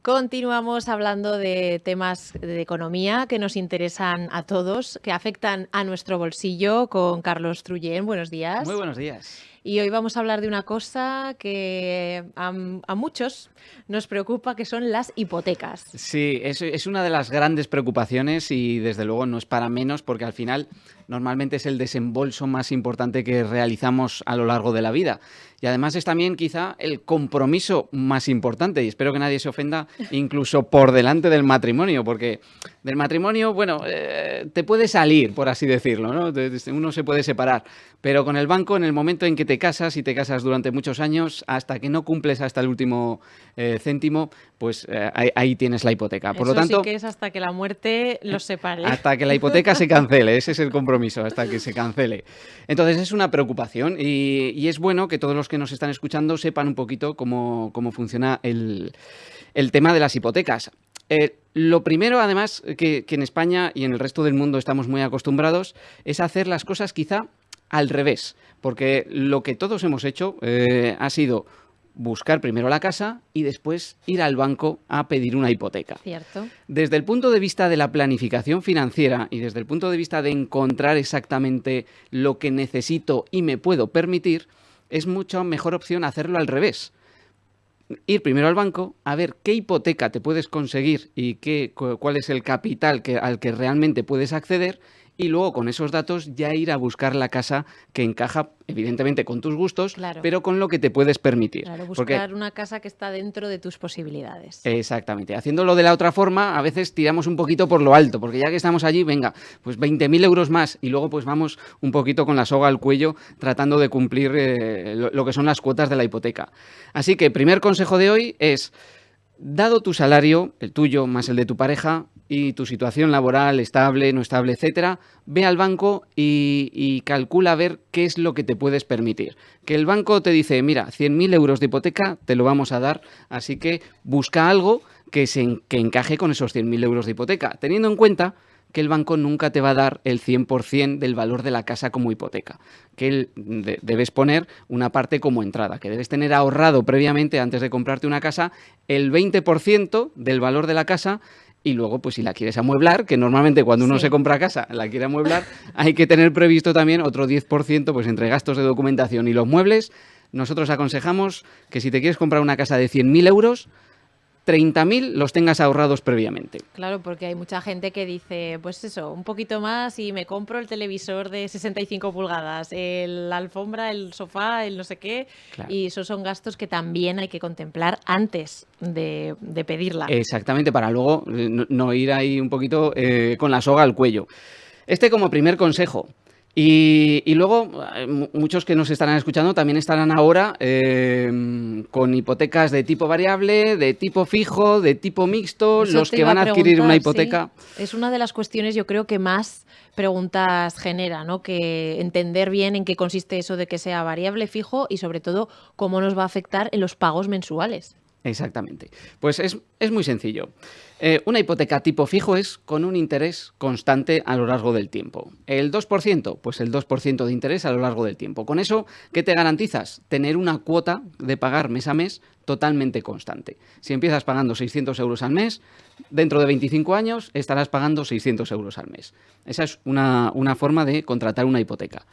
Continuamos hablando de temas de economía que nos interesan a todos, que afectan a nuestro bolsillo, con Carlos Trullén. Buenos días. Muy buenos días. Y hoy vamos a hablar de una cosa que a muchos nos preocupa, que son las hipotecas. Sí, es una de las grandes preocupaciones y desde luego no es para menos, porque al final normalmente es el desembolso más importante que realizamos a lo largo de la vida. Y además es también quizá el compromiso más importante, y espero que nadie se ofenda, incluso por delante del matrimonio, porque del matrimonio, bueno, te puede salir, por así decirlo, ¿no? Uno se puede separar, pero con el banco, en el momento en que te casas, y te casas durante muchos años, hasta que no cumples hasta el último céntimo, pues ahí tienes la hipoteca. Por Eso lo tanto, sí que es hasta que la muerte los separe. hasta que la hipoteca se cancele, ese es el compromiso, hasta que se cancele. Entonces es una preocupación y es bueno que todos los que nos están escuchando sepan un poquito cómo funciona el tema de las hipotecas. Lo primero, además, que en España y en el resto del mundo estamos muy acostumbrados, es hacer las cosas quizá al revés, porque lo que todos hemos hecho ha sido buscar primero la casa y después ir al banco a pedir una hipoteca. Cierto. Desde el punto de vista de la planificación financiera y desde el punto de vista de encontrar exactamente lo que necesito y me puedo permitir, es mucho mejor opción hacerlo al revés. Ir primero al banco a ver qué hipoteca te puedes conseguir y cuál es el capital al que realmente puedes acceder, y luego con esos datos ya ir a buscar la casa que encaja evidentemente con tus gustos, claro, pero con lo que te puedes permitir. Claro, buscar una casa que está dentro de tus posibilidades. Exactamente. Haciéndolo de la otra forma, a veces tiramos un poquito por lo alto, porque ya que estamos allí, venga, pues 20.000 euros más, y luego pues vamos un poquito con la soga al cuello tratando de cumplir lo que son las cuotas de la hipoteca. Así que primer consejo de hoy es: dado tu salario, el tuyo más el de tu pareja, y tu situación laboral, estable, no estable, etcétera, ve al banco y calcula a ver qué es lo que te puedes permitir. Que el banco te dice, mira, 100.000 euros de hipoteca te lo vamos a dar, así que busca algo que encaje con esos 100.000 euros de hipoteca, teniendo en cuenta que el banco nunca te va a dar el 100% del valor de la casa como hipoteca, que debes poner una parte como entrada, que debes tener ahorrado previamente, antes de comprarte una casa, el 20% del valor de la casa. Y luego, pues si la quieres amueblar, que normalmente cuando uno se compra casa la quiere amueblar, hay que tener previsto también otro 10%, pues entre gastos de documentación y los muebles. Nosotros aconsejamos que si te quieres comprar una casa de 100.000 euros, 30.000 los tengas ahorrados previamente. Claro, porque hay mucha gente que dice, pues eso, un poquito más y me compro el televisor de 65 pulgadas, la alfombra, el sofá, el no sé qué, claro. Y esos son gastos que también hay que contemplar antes de pedirla. Exactamente, para luego no ir ahí un poquito con la soga al cuello. Este como primer consejo. Y luego, muchos que nos estarán escuchando también estarán ahora con hipotecas de tipo variable, de tipo fijo, de tipo mixto, los que van a adquirir una hipoteca. Sí. Es una de las cuestiones, yo creo, que más preguntas genera, ¿no? Que entender bien en qué consiste eso de que sea variable, fijo, y sobre todo cómo nos va a afectar en los pagos mensuales. Exactamente. Pues es muy sencillo. Una hipoteca tipo fijo es con un interés constante a lo largo del tiempo. ¿El 2%? Pues el 2% de interés a lo largo del tiempo. Con eso, ¿qué te garantizas? Tener una cuota de pagar mes a mes totalmente constante. Si empiezas pagando 600 euros al mes, dentro de 25 años estarás pagando 600 euros al mes. Esa es una forma de contratar una hipoteca.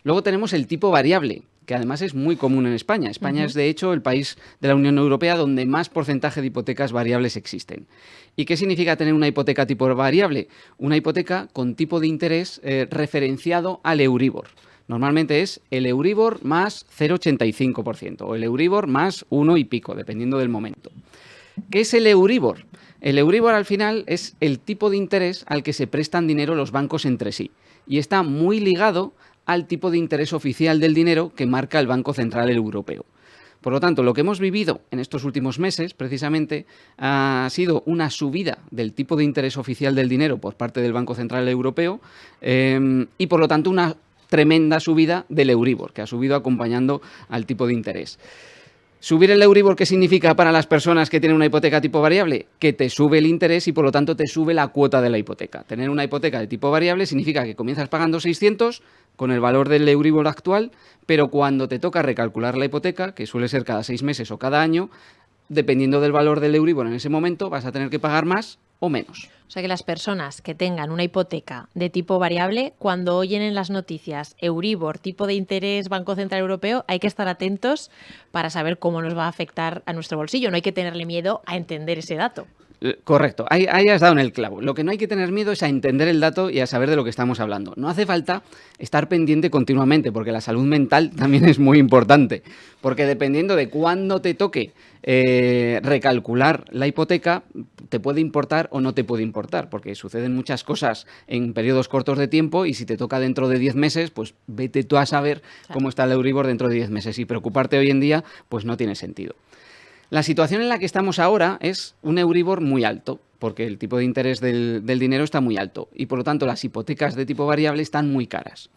Luego tenemos el tipo variable, que además es muy común en España. España es, de hecho, el país de la Unión Europea donde más porcentaje de hipotecas variables existen. ¿Y qué significa tener una hipoteca tipo variable? Una hipoteca con tipo de interés referenciado al Euribor. Normalmente es el Euribor más 0,85% o el Euribor más 1 y pico, dependiendo del momento. ¿Qué es el Euribor? El Euribor al final es el tipo de interés al que se prestan dinero los bancos entre sí y está muy ligado al tipo de interés oficial del dinero que marca el Banco Central Europeo. Por lo tanto, lo que hemos vivido en estos últimos meses, precisamente, ha sido una subida del tipo de interés oficial del dinero por parte del Banco Central Europeo y, por lo tanto, una tremenda subida del Euribor, que ha subido acompañando al tipo de interés. ¿Subir el Euribor qué significa para las personas que tienen una hipoteca tipo variable? Que te sube el interés y por lo tanto te sube la cuota de la hipoteca. Tener una hipoteca de tipo variable significa que comienzas pagando 600 con el valor del Euribor actual, pero cuando te toca recalcular la hipoteca, que suele ser cada 6 meses o cada año, dependiendo del valor del Euribor en ese momento, vas a tener que pagar más o menos. O sea que las personas que tengan una hipoteca de tipo variable, cuando oyen en las noticias Euribor, tipo de interés, Banco Central Europeo, hay que estar atentos para saber cómo nos va a afectar a nuestro bolsillo. No hay que tenerle miedo a entender ese dato. Correcto, ahí has dado en el clavo. Lo que no hay que tener miedo es a entender el dato y a saber de lo que estamos hablando. No hace falta estar pendiente continuamente, porque la salud mental también es muy importante. Porque dependiendo de cuándo te toque recalcular la hipoteca, te puede importar o no te puede importar, porque suceden muchas cosas en periodos cortos de tiempo y si te toca dentro de 10 meses, pues vete tú a saber cómo está el Euribor dentro de 10 meses. Y preocuparte hoy en día, pues no tiene sentido. La situación en la que estamos ahora es un Euribor muy alto, porque el tipo de interés del dinero está muy alto y por lo tanto las hipotecas de tipo variable están muy caras.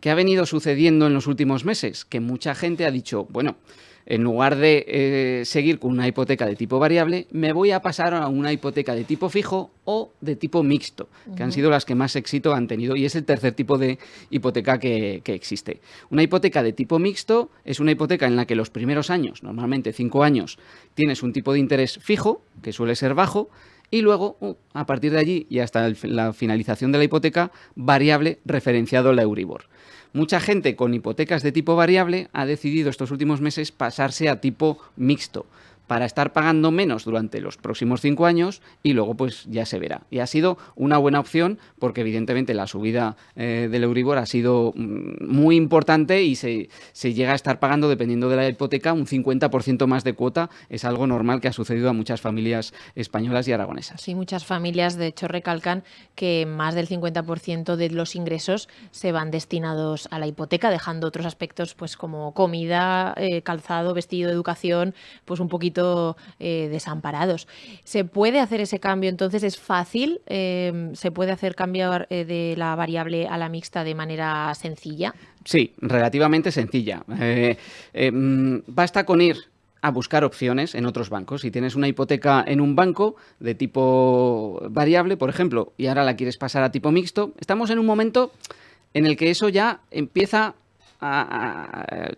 ¿Qué ha venido sucediendo en los últimos meses? Que mucha gente ha dicho, bueno, en lugar de seguir con una hipoteca de tipo variable, me voy a pasar a una hipoteca de tipo fijo o de tipo mixto, que han sido las que más éxito han tenido y es el tercer tipo de hipoteca que existe. Una hipoteca de tipo mixto es una hipoteca en la que los primeros años, normalmente 5 años, tienes un tipo de interés fijo, que suele ser bajo, y luego, a partir de allí y hasta la finalización de la hipoteca, variable referenciado al Euribor. Mucha gente con hipotecas de tipo variable ha decidido estos últimos meses pasarse a tipo mixto para estar pagando menos durante los próximos 5 años y luego pues ya se verá. Y ha sido una buena opción porque evidentemente la subida del Euribor ha sido muy importante y se llega a estar pagando, dependiendo de la hipoteca, un 50% más de cuota. Es algo normal que ha sucedido a muchas familias españolas y aragonesas. Sí, muchas familias de hecho recalcan que más del 50% de los ingresos se van destinados a la hipoteca, dejando otros aspectos pues como comida, calzado, vestido, educación, pues un poquito desamparados. ¿Se puede hacer ese cambio? Entonces, ¿es fácil? ¿Se puede hacer cambiar de la variable a la mixta de manera sencilla? Sí, relativamente sencilla. Basta con ir a buscar opciones en otros bancos. Si tienes una hipoteca en un banco de tipo variable, por ejemplo, y ahora la quieres pasar a tipo mixto, estamos en un momento en el que eso ya empieza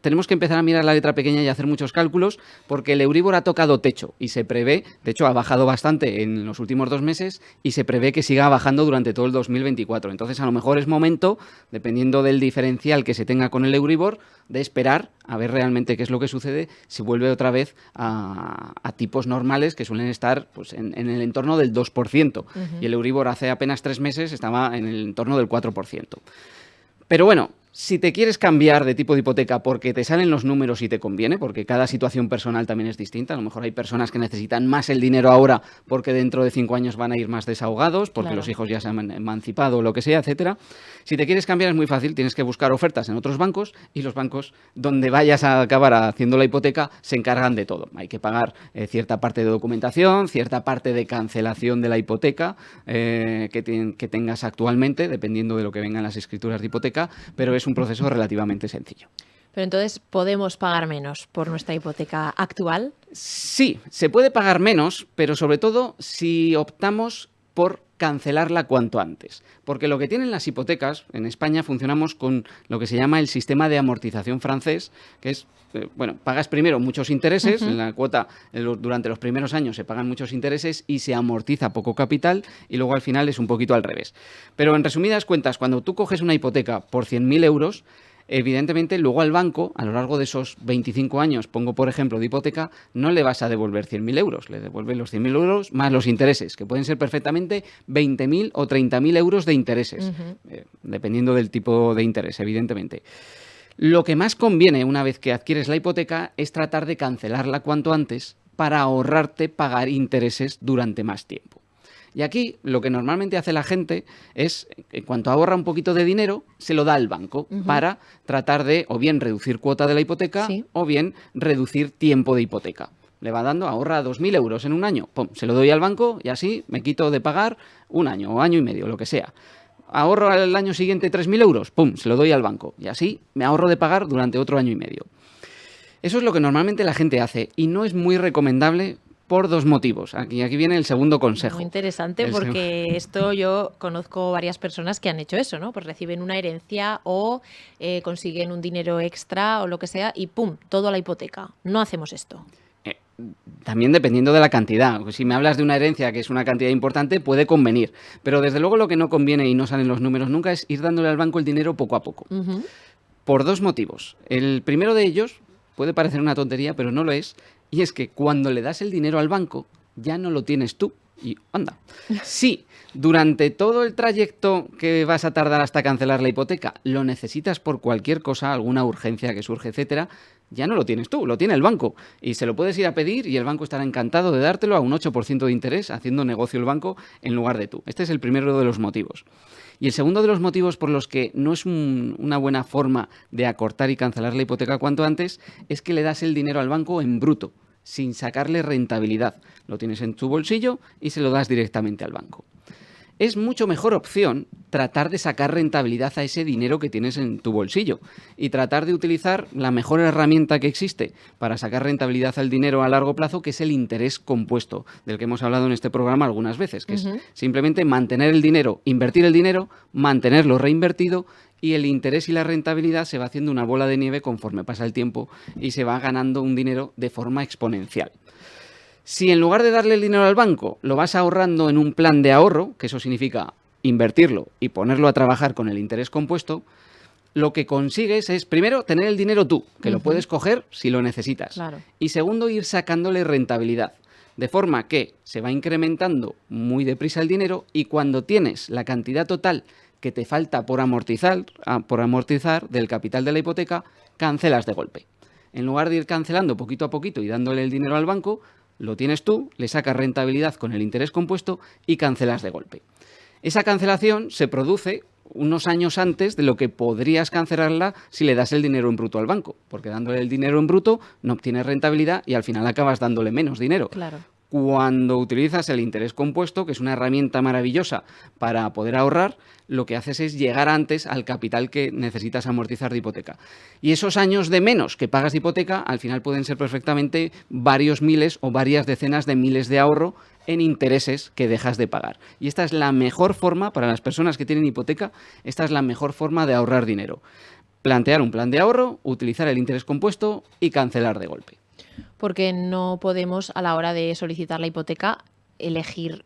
tenemos que empezar a mirar la letra pequeña y hacer muchos cálculos porque el Euribor ha tocado techo y se prevé, de hecho ha bajado bastante en los últimos 2 meses y se prevé que siga bajando durante todo el 2024. Entonces a lo mejor es momento, dependiendo del diferencial que se tenga con el Euribor, de esperar a ver realmente qué es lo que sucede si vuelve otra vez a tipos normales que suelen estar pues, en el entorno del 2%. Y el Euribor hace apenas 3 meses estaba en el entorno del 4%. Pero bueno, si te quieres cambiar de tipo de hipoteca porque te salen los números y te conviene, porque cada situación personal también es distinta, a lo mejor hay personas que necesitan más el dinero ahora porque dentro de 5 años van a ir más desahogados, porque los hijos ya se han emancipado o lo que sea, etcétera. Si te quieres cambiar es muy fácil, tienes que buscar ofertas en otros bancos y los bancos donde vayas a acabar haciendo la hipoteca se encargan de todo. Hay que pagar cierta parte de documentación, cierta parte de cancelación de la hipoteca que tengas actualmente, dependiendo de lo que vengan las escrituras de hipoteca, pero es un proceso relativamente sencillo. Pero entonces, ¿podemos pagar menos por nuestra hipoteca actual? Sí, se puede pagar menos, pero sobre todo si optamos por cancelarla cuanto antes. Porque lo que tienen las hipotecas, en España funcionamos con lo que se llama el sistema de amortización francés, que es, pagas primero muchos intereses, en la cuota durante los primeros años se pagan muchos intereses y se amortiza poco capital y luego al final es un poquito al revés. Pero en resumidas cuentas, cuando tú coges una hipoteca por 100.000 euros, evidentemente luego al banco, a lo largo de esos 25 años, pongo por ejemplo de hipoteca, no le vas a devolver 100.000 euros, le devuelves los 100.000 euros más los intereses, que pueden ser perfectamente 20.000 o 30.000 euros de intereses, dependiendo del tipo de interés, evidentemente. Lo que más conviene una vez que adquieres la hipoteca es tratar de cancelarla cuanto antes para ahorrarte pagar intereses durante más tiempo. Y aquí lo que normalmente hace la gente es, en cuanto ahorra un poquito de dinero, se lo da al banco para tratar de o bien reducir cuota de la hipoteca o bien reducir tiempo de hipoteca. Le va dando, ahorra 2.000 euros en un año, ¡pum!, se lo doy al banco y así me quito de pagar un año o año y medio, lo que sea. Ahorro al año siguiente 3.000 euros, ¡pum!, se lo doy al banco y así me ahorro de pagar durante otro año y medio. Eso es lo que normalmente la gente hace y no es muy recomendable por dos motivos. Aquí viene el segundo consejo. Muy interesante porque esto yo conozco varias personas que han hecho eso, ¿no? Pues reciben una herencia o consiguen un dinero extra o lo que sea y ¡pum! Todo a la hipoteca. No hacemos esto. También dependiendo de la cantidad. Si me hablas de una herencia que es una cantidad importante, puede convenir. Pero desde luego lo que no conviene y no salen los números nunca es ir dándole al banco el dinero poco a poco. Por dos motivos. El primero de ellos puede parecer una tontería, pero no lo es. Y es que cuando le das el dinero al banco, ya no lo tienes tú. Y anda. Sí, durante todo el trayecto que vas a tardar hasta cancelar la hipoteca, lo necesitas por cualquier cosa, alguna urgencia que surge, etcétera, ya no lo tienes tú, lo tiene el banco. Y se lo puedes ir a pedir y el banco estará encantado de dártelo a un 8% de interés, haciendo negocio el banco en lugar de tú. Este es el primero de los motivos. Y el segundo de los motivos por los que no es una buena forma de acortar y cancelar la hipoteca cuanto antes es que le das el dinero al banco en bruto, sin sacarle rentabilidad. Lo tienes en tu bolsillo y se lo das directamente al banco. Es mucho mejor opción tratar de sacar rentabilidad a ese dinero que tienes en tu bolsillo y tratar de utilizar la mejor herramienta que existe para sacar rentabilidad al dinero a largo plazo, que es el interés compuesto, del que hemos hablado en este programa algunas veces, que es simplemente mantener el dinero, invertir el dinero, mantenerlo reinvertido, y el interés y la rentabilidad se va haciendo una bola de nieve conforme pasa el tiempo y se va ganando un dinero de forma exponencial. Si en lugar de darle el dinero al banco lo vas ahorrando en un plan de ahorro, que eso significa invertirlo y ponerlo a trabajar con el interés compuesto, lo que consigues es, primero, tener el dinero tú, que lo puedes coger si lo necesitas. Claro. Y segundo, ir sacándole rentabilidad. De forma que se va incrementando muy deprisa el dinero y cuando tienes la cantidad total que te falta por amortizar del capital de la hipoteca, cancelas de golpe. En lugar de ir cancelando poquito a poquito y dándole el dinero al banco, lo tienes tú, le sacas rentabilidad con el interés compuesto y cancelas de golpe. Esa cancelación se produce unos años antes de lo que podrías cancelarla si le das el dinero en bruto al banco, porque dándole el dinero en bruto no obtienes rentabilidad y al final acabas dándole menos dinero. Claro. Cuando utilizas el interés compuesto, que es una herramienta maravillosa para poder ahorrar, lo que haces es llegar antes al capital que necesitas amortizar de hipoteca. Y esos años de menos que pagas de hipoteca, al final pueden ser perfectamente varios miles o varias decenas de miles de ahorro en intereses que dejas de pagar. Y esta es la mejor forma, para las personas que tienen hipoteca, esta es la mejor forma de ahorrar dinero. Plantear un plan de ahorro, utilizar el interés compuesto y cancelar de golpe. Porque no podemos, a la hora de solicitar la hipoteca, elegir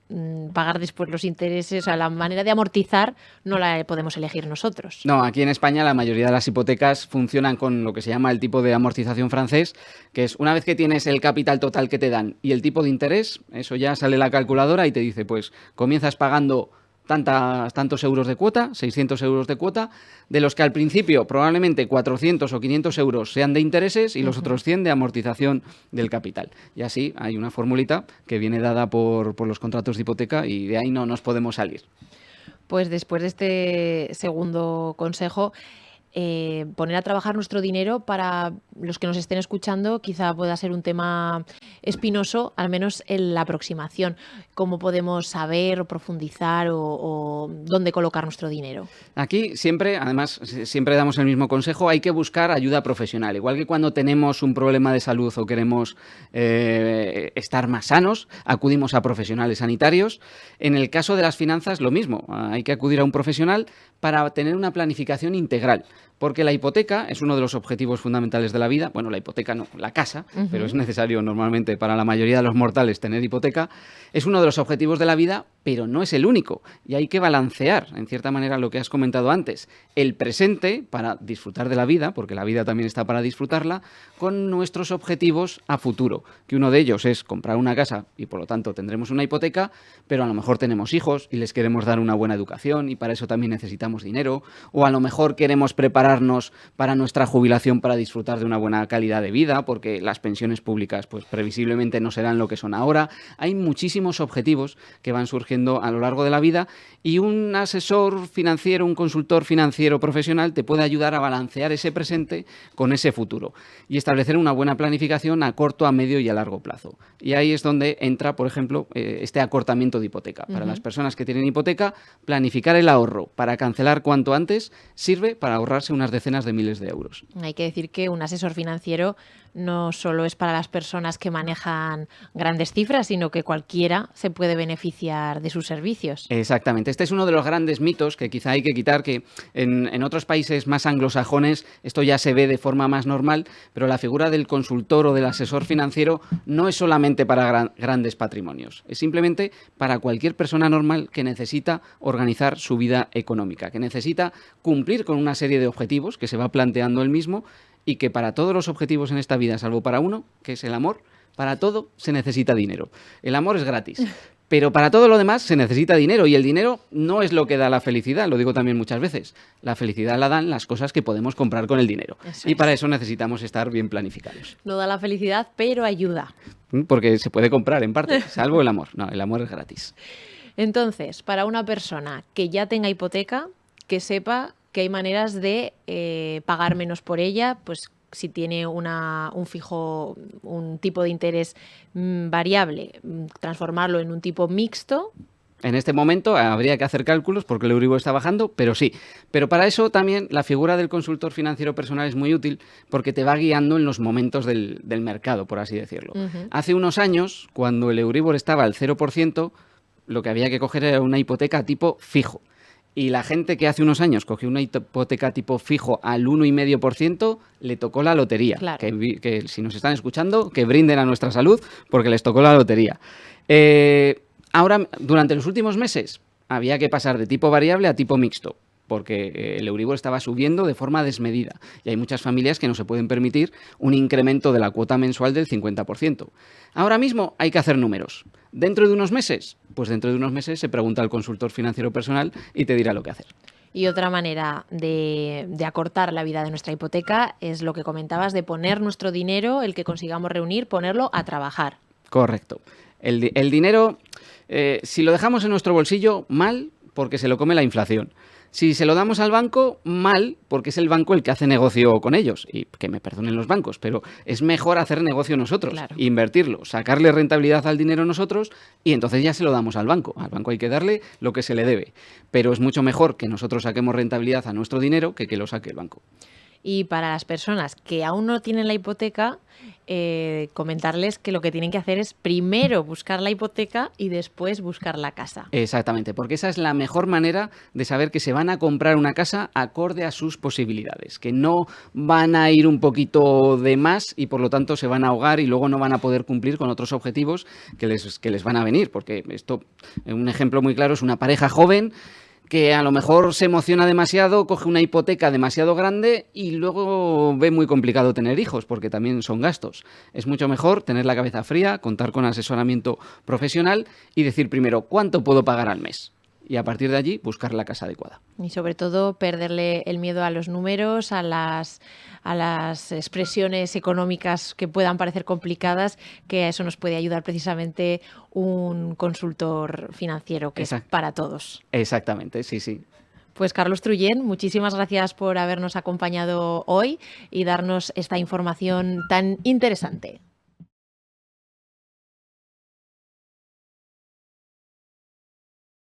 pagar después los intereses. O sea, la manera de amortizar no la podemos elegir nosotros. No, aquí en España la mayoría de las hipotecas funcionan con lo que se llama el tipo de amortización francés, que es una vez que tienes el capital total que te dan y el tipo de interés, eso ya sale la calculadora y te dice, pues comienzas pagando tantos euros de cuota, 600 euros de cuota, de los que al principio probablemente 400 o 500 euros sean de intereses y los otros 100 de amortización del capital. Y así hay una formulita que viene dada por los contratos de hipoteca y de ahí no nos podemos salir. Pues después de este segundo consejo, poner a trabajar nuestro dinero, para los que nos estén escuchando, quizá pueda ser un tema espinoso, al menos en la aproximación. ¿Cómo podemos saber o profundizar o dónde colocar nuestro dinero? Aquí siempre damos el mismo consejo, hay que buscar ayuda profesional. Igual que cuando tenemos un problema de salud o queremos estar más sanos, acudimos a profesionales sanitarios. En el caso de las finanzas, lo mismo, hay que acudir a un profesional para tener una planificación integral. Porque la hipoteca es uno de los objetivos fundamentales de la vida. Bueno, la hipoteca no, la casa, pero es necesario normalmente para la mayoría de los mortales tener hipoteca. Es uno de los objetivos de la vida, pero no es el único. Y hay que balancear, en cierta manera, lo que has comentado antes. El presente, para disfrutar de la vida, porque la vida también está para disfrutarla, con nuestros objetivos a futuro. Que uno de ellos es comprar una casa y, por lo tanto, tendremos una hipoteca, pero a lo mejor tenemos hijos y les queremos dar una buena educación y para eso también necesitamos dinero. O a lo mejor queremos prepararnos para nuestra jubilación para disfrutar de una buena calidad de vida, porque las pensiones públicas pues previsiblemente no serán lo que son ahora. Hay muchísimos objetivos que van surgiendo a lo largo de la vida y un asesor financiero, un consultor financiero profesional te puede ayudar a balancear ese presente con ese futuro y establecer una buena planificación a corto, a medio y a largo plazo. Y ahí es donde entra, por ejemplo, este acortamiento de hipoteca. Para las personas que tienen hipoteca, planificar el ahorro para cancelar cuanto antes sirve para ahorrarse unas decenas de miles de euros. Hay que decir que un asesor financiero no solo es para las personas que manejan grandes cifras, sino que cualquiera se puede beneficiar de sus servicios. Exactamente. Este es uno de los grandes mitos que quizá hay que quitar, que en otros países más anglosajones esto ya se ve de forma más normal, pero la figura del consultor o del asesor financiero no es solamente para grandes patrimonios, es simplemente para cualquier persona normal que necesita organizar su vida económica, que necesita cumplir con una serie de objetivos que se va planteando él mismo y que para todos los objetivos en esta vida, salvo para uno, que es el amor, para todo se necesita dinero. El amor es gratis. Pero para todo lo demás se necesita dinero y el dinero no es lo que da la felicidad, lo digo también muchas veces. La felicidad la dan las cosas que podemos comprar con el dinero. Y para eso necesitamos estar bien planificados. No da la felicidad, pero ayuda. Porque se puede comprar en parte, salvo el amor. No, el amor es gratis. Entonces, para una persona que ya tenga hipoteca, que sepa que hay maneras de pagar menos por ella, pues si tiene un tipo de interés variable, transformarlo en un tipo mixto. En este momento habría que hacer cálculos porque el Euribor está bajando, pero sí. Pero para eso también la figura del consultor financiero personal es muy útil porque te va guiando en los momentos del mercado, por así decirlo. Hace unos años, cuando el Euribor estaba al 0%, lo que había que coger era una hipoteca tipo fijo. Y la gente que hace unos años cogió una hipoteca tipo fijo al 1,5%, le tocó la lotería. Claro. Que si nos están escuchando, que brinden a nuestra salud porque les tocó la lotería. Ahora, durante los últimos meses, había que pasar de tipo variable a tipo mixto, porque el Euribor estaba subiendo de forma desmedida y hay muchas familias que no se pueden permitir un incremento de la cuota mensual del 50%. Ahora mismo hay que hacer números. ¿Dentro de unos meses? Pues dentro de unos meses se pregunta al consultor financiero personal y te dirá lo que hacer. Y otra manera de acortar la vida de nuestra hipoteca es lo que comentabas, de poner nuestro dinero, el que consigamos reunir, ponerlo a trabajar. Correcto. El dinero, si lo dejamos en nuestro bolsillo, mal, porque se lo come la inflación. Si se lo damos al banco, mal, porque es el banco el que hace negocio con ellos. Y que me perdonen los bancos, pero es mejor hacer negocio nosotros, claro. Invertirlo, sacarle rentabilidad al dinero nosotros y entonces ya se lo damos al banco. Al banco hay que darle lo que se le debe. Pero es mucho mejor que nosotros saquemos rentabilidad a nuestro dinero que lo saque el banco. Y para las personas que aún no tienen la hipoteca, comentarles que lo que tienen que hacer es primero buscar la hipoteca y después buscar la casa. Exactamente, porque esa es la mejor manera de saber que se van a comprar una casa acorde a sus posibilidades, que no van a ir un poquito de más y por lo tanto se van a ahogar y luego no van a poder cumplir con otros objetivos que les van a venir, porque esto, un ejemplo muy claro es una pareja joven que a lo mejor se emociona demasiado, coge una hipoteca demasiado grande y luego ve muy complicado tener hijos, porque también son gastos. Es mucho mejor tener la cabeza fría, contar con asesoramiento profesional y decir primero cuánto puedo pagar al mes. Y a partir de allí buscar la casa adecuada. Y sobre todo perderle el miedo a los números, a las expresiones económicas que puedan parecer complicadas, que a eso nos puede ayudar precisamente un consultor financiero que es para todos. Exactamente, sí, sí. Pues Carlos Trullén, muchísimas gracias por habernos acompañado hoy y darnos esta información tan interesante.